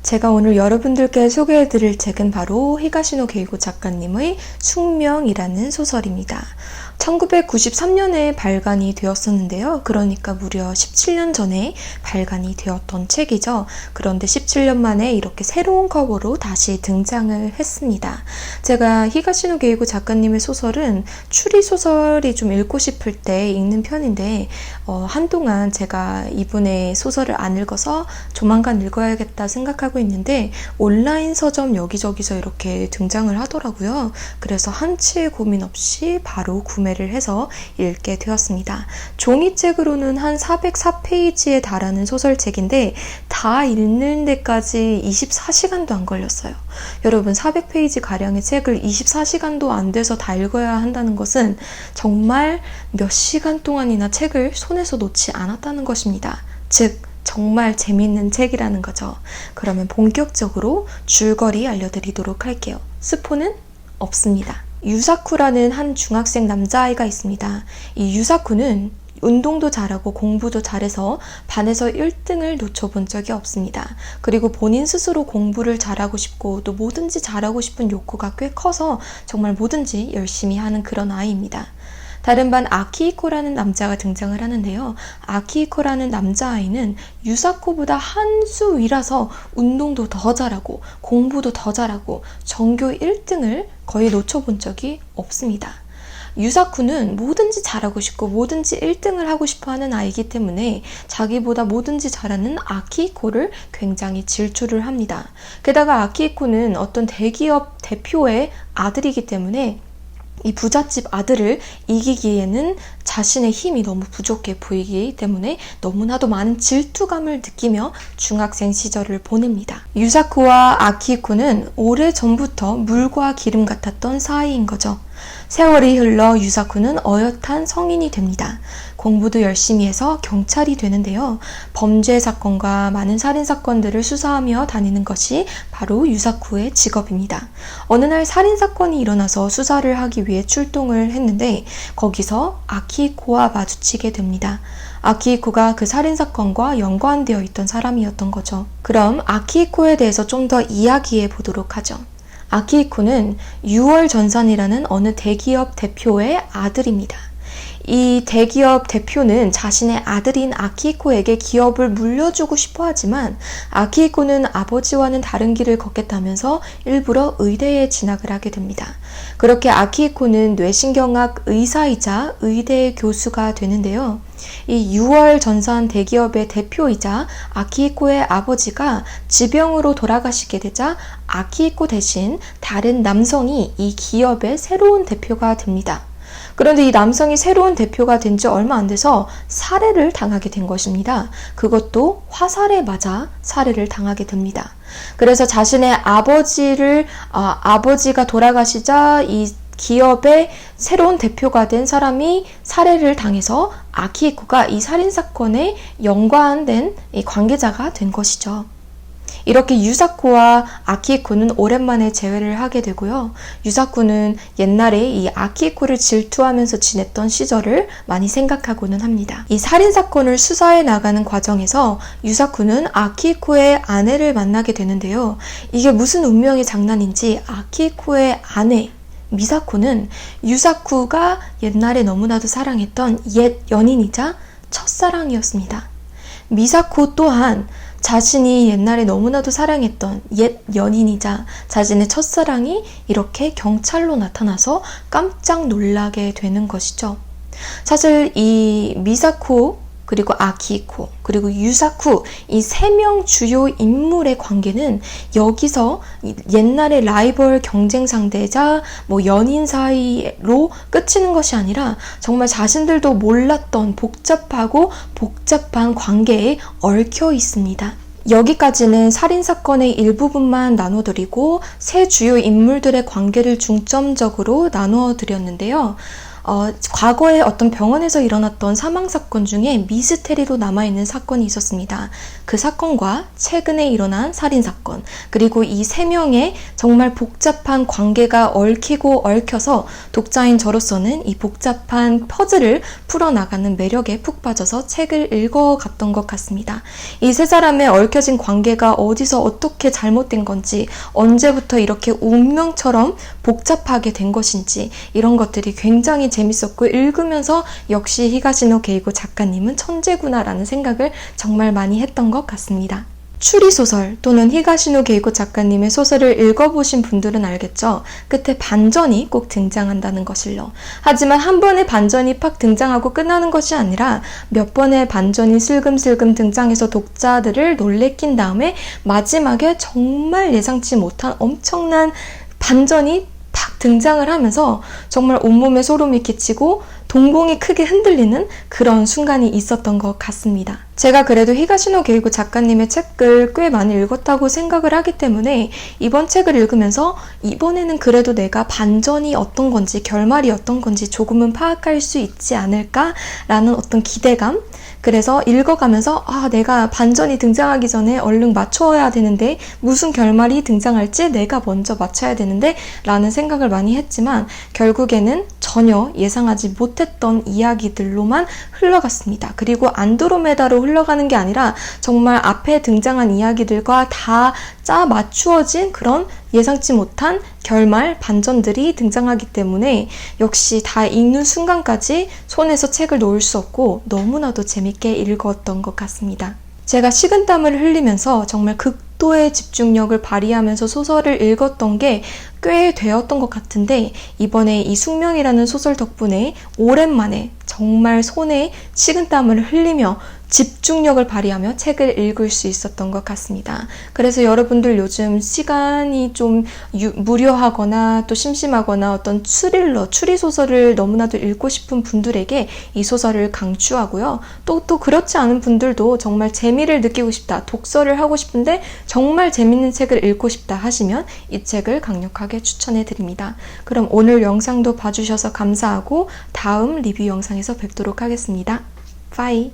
제가 오늘 여러분들께 소개해드릴 책은 바로 히가시노 게이고 작가님의 숙명이라는 소설입니다. 1993년에 발간이 되었었는데요. 그러니까 무려 17년 전에 발간이 되었던 책이죠. 그런데 17년 만에 이렇게 새로운 커버로 다시 등장을 했습니다. 제가 히가시노 게이고 작가님의 소설은 추리소설이 좀 읽고 싶을 때 읽는 편인데 한동안 제가 이분의 소설을 안 읽어서 조만간 읽어야겠다 생각하고 있는데 온라인 서점 여기저기서 이렇게 등장을 하더라고요. 그래서 한치의 고민 없이 바로 구매를 해서 읽게 되었습니다. 종이책으로는 한 404페이지에 달하는 소설책인데 다 읽는 데까지 24시간도 안 걸렸어요. 여러분 400페이지 가량의 책을 24시간도 안 돼서 다 읽어야 한다는 것은 정말 몇 시간 동안이나 책을 손에서 놓지 않았다는 것입니다. 즉 정말 재밌는 책이라는 거죠. 그러면 본격적으로 줄거리 알려드리도록 할게요. 스포는 없습니다. 유사쿠라는 한 중학생 남자아이가 있습니다. 이 유사쿠는 운동도 잘하고 공부도 잘해서 반에서 1등을 놓쳐본 적이 없습니다. 그리고 본인 스스로 공부를 잘하고 싶고 또 뭐든지 잘하고 싶은 욕구가 꽤 커서 정말 뭐든지 열심히 하는 그런 아이입니다. 다른 반 아키히코라는 남자가 등장을 하는데요. 아키히코라는 남자아이는 유사코보다 한 수 위라서 운동도 더 잘하고 공부도 더 잘하고 전교 1등을 거의 놓쳐본 적이 없습니다. 유사쿠는 뭐든지 잘하고 싶고 뭐든지 1등을 하고 싶어하는 아이이기 때문에 자기보다 뭐든지 잘하는 아키히코를 굉장히 질투를 합니다. 게다가 아키히코는 어떤 대기업 대표의 아들이기 때문에 이 부잣집 아들을 이기기에는 자신의 힘이 너무 부족해 보이기 때문에 너무나도 많은 질투감을 느끼며 중학생 시절을 보냅니다. 유사쿠와 아키히코는 오래전부터 물과 기름 같았던 사이인 거죠. 세월이 흘러 유사쿠는 어엿한 성인이 됩니다. 공부도 열심히 해서 경찰이 되는데요. 범죄 사건과 많은 살인 사건들을 수사하며 다니는 것이 바로 유사쿠의 직업입니다. 어느 날 살인 사건이 일어나서 수사를 하기 위해 출동을 했는데 거기서 아키히코와 마주치게 됩니다. 아키히코가 그 살인 사건과 연관되어 있던 사람이었던 거죠. 그럼 아키히코에 대해서 좀 더 이야기해 보도록 하죠. 아키히코는 6월 전산이라는 어느 대기업 대표의 아들입니다. 이 대기업 대표는 자신의 아들인 아키히코에게 기업을 물려주고 싶어 하지만 아키히코는 아버지와는 다른 길을 걷겠다면서 일부러 의대에 진학을 하게 됩니다. 그렇게 아키히코는 뇌신경학 의사이자 의대 교수가 되는데요. 이 6월 전산 대기업의 대표이자 아키히코의 아버지가 지병으로 돌아가시게 되자 아키히코 대신 다른 남성이 이 기업의 새로운 대표가 됩니다. 그런데 이 남성이 새로운 대표가 된 지 얼마 안 돼서 살해를 당하게 된 것입니다. 그것도 화살에 맞아 살해를 당하게 됩니다. 그래서 자신의 아버지가 돌아가시자 이 기업의 새로운 대표가 된 사람이 살해를 당해서 아키히코가 이 살인사건에 연관된 이 관계자가 된 것이죠. 이렇게 유사쿠와 아키히코는 오랜만에 재회를 하게 되고요. 유사쿠는 옛날에 이 아키히코를 질투하면서 지냈던 시절을 많이 생각하고는 합니다. 이 살인사건을 수사해 나가는 과정에서 유사쿠는 아키히코의 아내를 만나게 되는데요. 이게 무슨 운명의 장난인지 아키히코의 아내 미사코는 유사쿠가 옛날에 너무나도 사랑했던 옛 연인이자 첫사랑이었습니다. 미사코 또한 자신이 옛날에 너무나도 사랑했던 옛 연인이자 자신의 첫사랑이 이렇게 경찰로 나타나서 깜짝 놀라게 되는 것이죠. 사실 이 미사코 그리고 아키히코 그리고 유사쿠 이 3명 주요 인물의 관계는 여기서 옛날의 라이벌 경쟁 상대자 연인 사이로 끝이는 것이 아니라 정말 자신들도 몰랐던 복잡한 관계에 얽혀 있습니다. 여기까지는 살인사건의 일부분만 나눠드리고 세 주요 인물들의 관계를 중점적으로 나누어 드렸는데요. 과거에 어떤 병원에서 일어났던 사망사건 중에 미스테리로 남아있는 사건이 있었습니다. 그 사건과 최근에 일어난 살인사건, 그리고 이 세 명의 정말 복잡한 관계가 얽히고 얽혀서 독자인 저로서는 이 복잡한 퍼즐을 풀어나가는 매력에 푹 빠져서 책을 읽어갔던 것 같습니다. 이 세 사람의 얽혀진 관계가 어디서 어떻게 잘못된 건지, 언제부터 이렇게 운명처럼 복잡하게 된 것인지, 이런 것들이 굉장히 재밌었고, 읽으면서 역시 히가시노 게이고 작가님은 천재구나 라는 생각을 정말 많이 했던 것 같습니다. 추리소설 또는 히가시노 게이고 작가님의 소설을 읽어보신 분들은 알겠죠? 끝에 반전이 꼭 등장한다는 것을요. 하지만 한 번의 반전이 팍 등장하고 끝나는 것이 아니라 몇 번의 반전이 슬금슬금 등장해서 독자들을 놀래킨 다음에 마지막에 정말 예상치 못한 엄청난 반전이 탁 등장을 하면서 정말 온몸에 소름이 끼치고 동공이 크게 흔들리는 그런 순간이 있었던 것 같습니다. 제가 그래도 히가시노 게이고 작가님의 책을 꽤 많이 읽었다고 생각을 하기 때문에 이번 책을 읽으면서 이번에는 그래도 내가 반전이 어떤 건지, 결말이 어떤 건지 조금은 파악할 수 있지 않을까라는 어떤 기대감, 그래서 읽어가면서 내가 반전이 등장하기 전에 얼른 맞춰야 되는데, 무슨 결말이 등장할지 내가 먼저 맞춰야 되는데 라는 생각을 많이 했지만 결국에는 전혀 예상하지 못했던 이야기들로만 흘러갔습니다. 그리고 안드로메다로 흘러가는 게 아니라 정말 앞에 등장한 이야기들과 다 짜 맞추어진 그런 예상치 못한 결말, 반전들이 등장하기 때문에 역시 다 읽는 순간까지 손에서 책을 놓을 수 없고 너무나도 재밌게 읽었던 것 같습니다. 제가 식은땀을 흘리면서 정말 극도의 집중력을 발휘하면서 소설을 읽었던 게 꽤 되었던 것 같은데, 이번에 이 숙명이라는 소설 덕분에 오랜만에 정말 손에 식은땀을 흘리며 집중력을 발휘하며 책을 읽을 수 있었던 것 같습니다. 그래서 여러분들 요즘 시간이 좀 무료하거나 또 심심하거나 어떤 스릴러, 추리소설을 너무나도 읽고 싶은 분들에게 이 소설을 강추하고요. 또 그렇지 않은 분들도 정말 재미를 느끼고 싶다, 독서를 하고 싶은데 정말 재밌는 책을 읽고 싶다 하시면 이 책을 강력하게 추천해 드립니다. 그럼 오늘 영상도 봐주셔서 감사하고 다음 리뷰 영상에서 뵙도록 하겠습니다. 바이.